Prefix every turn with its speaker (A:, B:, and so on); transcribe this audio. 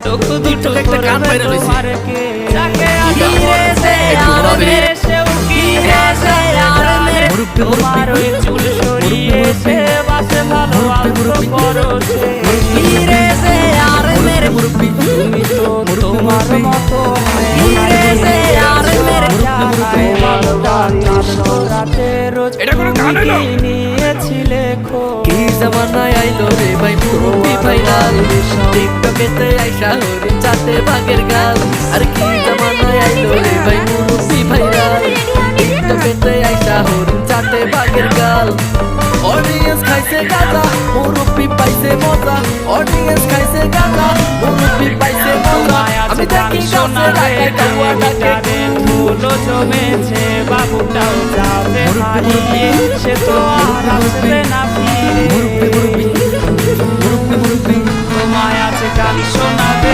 A: চোখ দুটো একটা গান বাইরে লইছে
B: যাকে আমি রেসে আর মেরেছেও কি রেসে আর মেরে তোমার ওই চুল সরিয়েছে বাসে ভালো আদর করছে কি রেসে আর মেরে তুমি তো তোমার মতো কি রেসে আর মেরে জানাই রাতে রোজ
A: এটা কোনো গান হইলো?
B: নিয়েছিলে খো
C: কি জামানায় আইলো রে ভাই মুরব্বি ভাইরাল টিকটকেতে আইসা হরিণ চাতে বাঘের গাল আর কি জামানায় আইলো রে ভাই মুরব্বি ভাইরাল টিকটকেতে আইসা হরিণ চাতে বাঘের গাল অডিয়েন্স খাইছে গাঁজা মুরব্বি পাইছে মজা অডিয়েন্স খাইছে গাঁজা মুরব্বি পাইছে মজা আমি দেখি গাছে রাখে কাউয়া ডাকে
B: ফুলো জমেছে বাবুটাও যাবে হারিয়ে সে তো আর আসবে না ফিরে
C: মুরব্বি মুরব্বি মুরব্বি মুরব্বি
B: তোমায় আছে গান শোনাবে